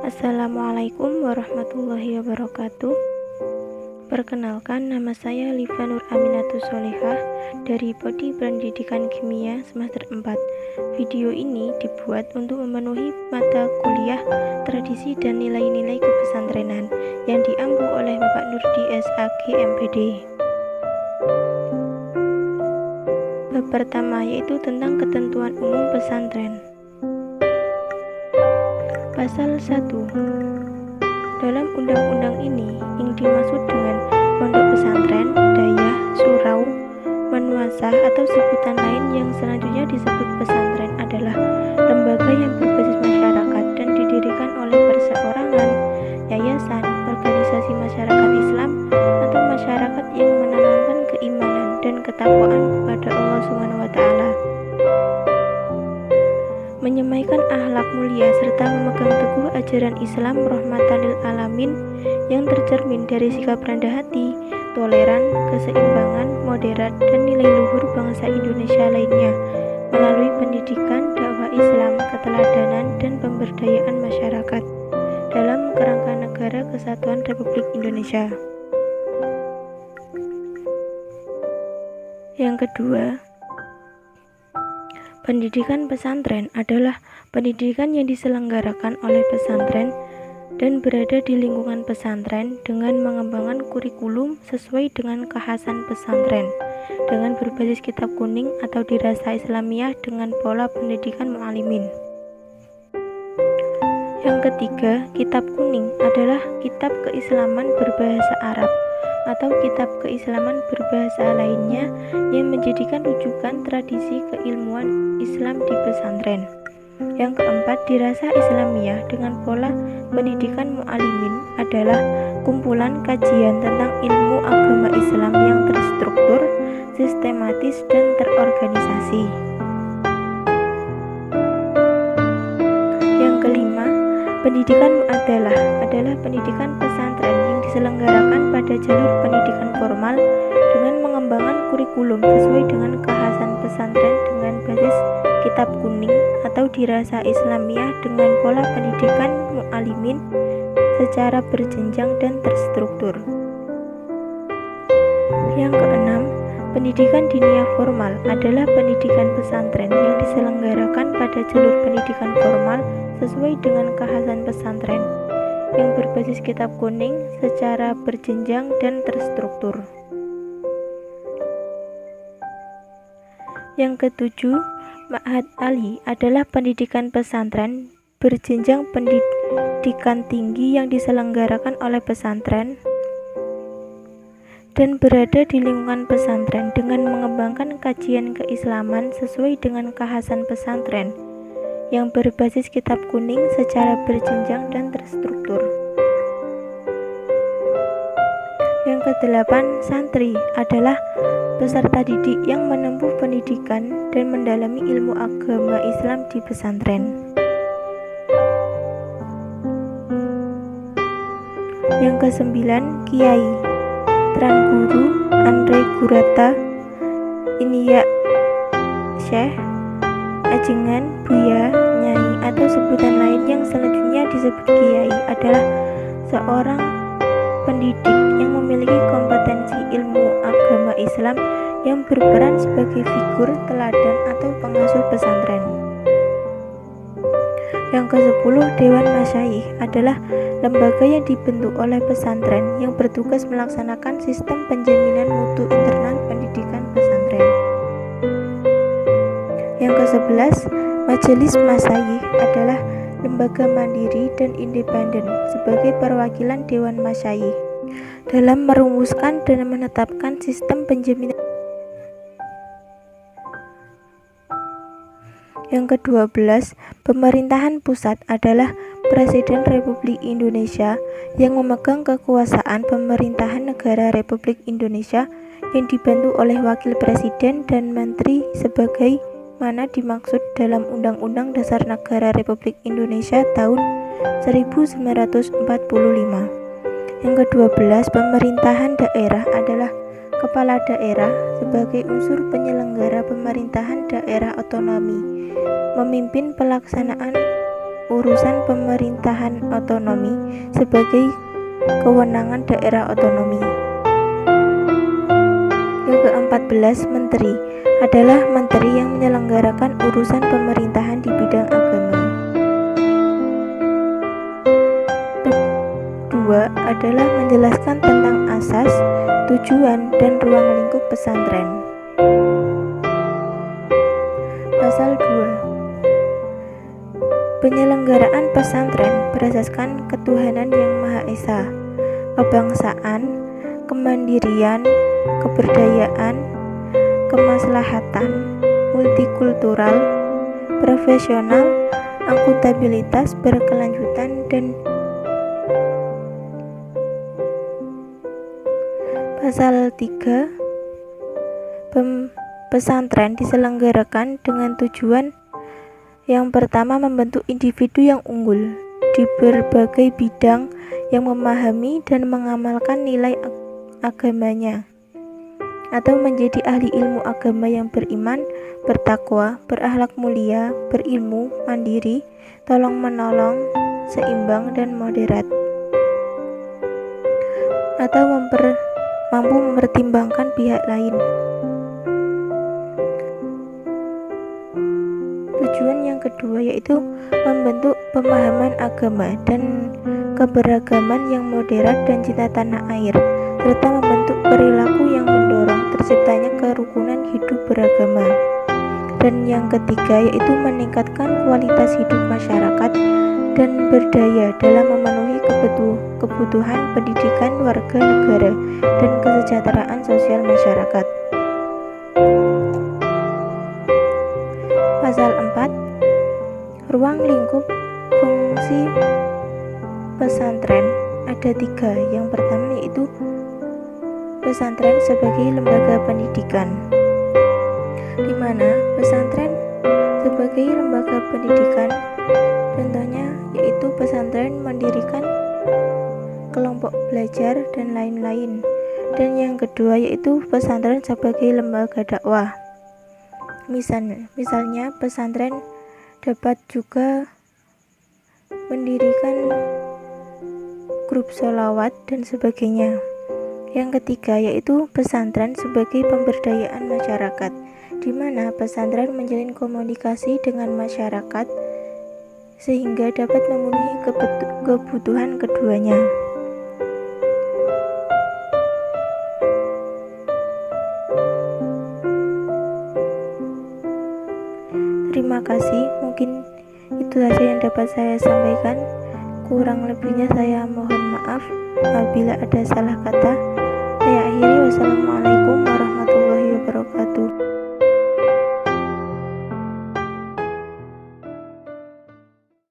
Assalamualaikum warahmatullahi wabarakatuh. Perkenalkan, nama saya Liva Nur Aminatus Solehah dari Prodi Pendidikan Kimia semester 4. Video ini dibuat untuk memenuhi mata kuliah tradisi dan nilai-nilai kepesantrenan yang diampu oleh Bapak Nurdi SAG MPD. Bab pertama yaitu tentang ketentuan umum pesantren. Pasal 1. Dalam undang-undang ini yang dimaksud dengan pondok pesantren, dayah, surau, manuasah atau sebutan lain yang selanjutnya disebut pesantren adalah lembaga yang berbasis masyarakat dan didirikan oleh perseorangan, yayasan, organisasi masyarakat Islam atau masyarakat yang menanamkan keimanan dan ketakwaan kepada Allah SWT, menyemaikan akhlak mulia serta memegang teguh ajaran Islam rahmatan lil alamin yang tercermin dari sikap rendah hati, toleran, keseimbangan, moderat, dan nilai luhur bangsa Indonesia lainnya melalui pendidikan, dakwah Islam, keteladanan, dan pemberdayaan masyarakat dalam kerangka negara kesatuan Republik Indonesia. Yang kedua, pendidikan pesantren adalah pendidikan yang diselenggarakan oleh pesantren dan berada di lingkungan pesantren dengan mengembangkan kurikulum sesuai dengan kekhasan pesantren dengan berbasis kitab kuning atau dirasa Islamiyah dengan pola pendidikan mu'alimin. Yang ketiga, kitab kuning adalah kitab keislaman berbahasa Arab atau kitab keislaman berbahasa lainnya yang menjadikan rujukan tradisi keilmuan Islam di pesantren. Yang keempat, dirasa Islamiyah dengan pola pendidikan mu'alimin adalah kumpulan kajian tentang ilmu agama Islam yang terstruktur, sistematis, dan terorganisasi. Yang kelima, pendidikan mu'adalah adalah pendidikan pesantren yang diselenggarakan pada jalur pendidikan formal dengan mengembangkan kurikulum sesuai dengan kekhasan pesantren dengan basis kitab kuning atau dirasa Islamiyah dengan pola pendidikan mu'alimin secara berjenjang dan terstruktur. Yang keenam, pendidikan diniyah formal adalah pendidikan pesantren yang diselenggarakan pada jalur pendidikan formal sesuai dengan kekhasan pesantren yang berbasis kitab kuning secara berjenjang dan terstruktur. Yang ketujuh, Ma'had Ali adalah pendidikan pesantren berjenjang pendidikan tinggi yang diselenggarakan oleh pesantren dan berada di lingkungan pesantren dengan mengembangkan kajian keislaman sesuai dengan kekhasan pesantren yang berbasis kitab kuning secara berjenjang dan terstruktur. Yang kedelapan, santri adalah peserta didik yang menempuh pendidikan dan mendalami ilmu agama Islam di pesantren. Yang kesembilan, kiai, Tuan Guru, Andre Gurata, Iniya, Syekh, Ajengan, Buya, Nyai, atau sebutan lain yang selanjutnya disebut kiai adalah seorang pendidik yang memiliki kompetensi ilmu agama Islam yang berperan sebagai figur teladan atau pengasuh pesantren. Yang ke-10, Dewan Masyayikh adalah lembaga yang dibentuk oleh pesantren yang bertugas melaksanakan sistem penjaminan mutu internal pendidikan pesantren. Yang ke-11, Majelis Masyayikh adalah lembaga mandiri dan independen sebagai perwakilan Dewan Masyayikh dalam merumuskan dan menetapkan sistem penjaminan. Yang ke-12, pemerintahan pusat adalah Presiden Republik Indonesia yang memegang kekuasaan pemerintahan negara Republik Indonesia yang dibantu oleh Wakil Presiden dan Menteri sebagai mana dimaksud dalam Undang-Undang Dasar Negara Republik Indonesia tahun 1945. Yang ke-12, pemerintahan daerah adalah Kepala Daerah sebagai unsur penyelenggara pemerintahan daerah otonomi, memimpin pelaksanaan urusan pemerintahan otonomi sebagai kewenangan daerah otonomi. Yang ke-14, menteri adalah menteri yang menyelenggarakan urusan pemerintahan di bidang agama. Kedua adalah menjelaskan tentang asas, tujuan, dan ruang lingkup pesantren. Pasal 2. Penyelenggaraan pesantren berasaskan ketuhanan yang Maha Esa, kebangsaan, kemandirian, kebudayaan, kemaslahatan, multikultural, profesional, akuntabilitas berkelanjutan, dan Pasal 3. Pesantren diselenggarakan dengan tujuan yang pertama, membentuk individu yang unggul di berbagai bidang yang memahami dan mengamalkan nilai agamanya, atau menjadi ahli ilmu agama yang beriman, bertakwa, berakhlak mulia, berilmu, mandiri, tolong-menolong, seimbang, dan moderat, atau mampu mempertimbangkan pihak lain. Tujuan yang kedua yaitu membentuk pemahaman agama dan keberagaman yang moderat dan cinta tanah air, serta membentuk perilaku yang mendorong terciptanya kerukunan hidup beragama. Dan yang ketiga yaitu meningkatkan kualitas hidup masyarakat dan berdaya dalam memenuhi kebutuhan pendidikan warga negara dan kesejahteraan sosial masyarakat. Pasal 4. Ruang lingkup fungsi pesantren ada 3. Yang pertama yaitu pesantren sebagai lembaga pendidikan, di mana pesantren sebagai lembaga pendidikan contohnya yaitu pesantren mendirikan kelompok belajar dan lain-lain. Dan yang kedua yaitu pesantren sebagai lembaga dakwah. Misalnya pesantren dapat juga mendirikan grup sholawat dan sebagainya. Yang ketiga yaitu pesantren sebagai pemberdayaan masyarakat, di mana pesantren menjalin komunikasi dengan masyarakat sehingga dapat memenuhi kebutuhan keduanya. Terima kasih, mungkin itu saja yang dapat saya sampaikan. Kurang lebihnya saya mohon maaf apabila ada salah kata. Saya akhiri. Wassalamualaikum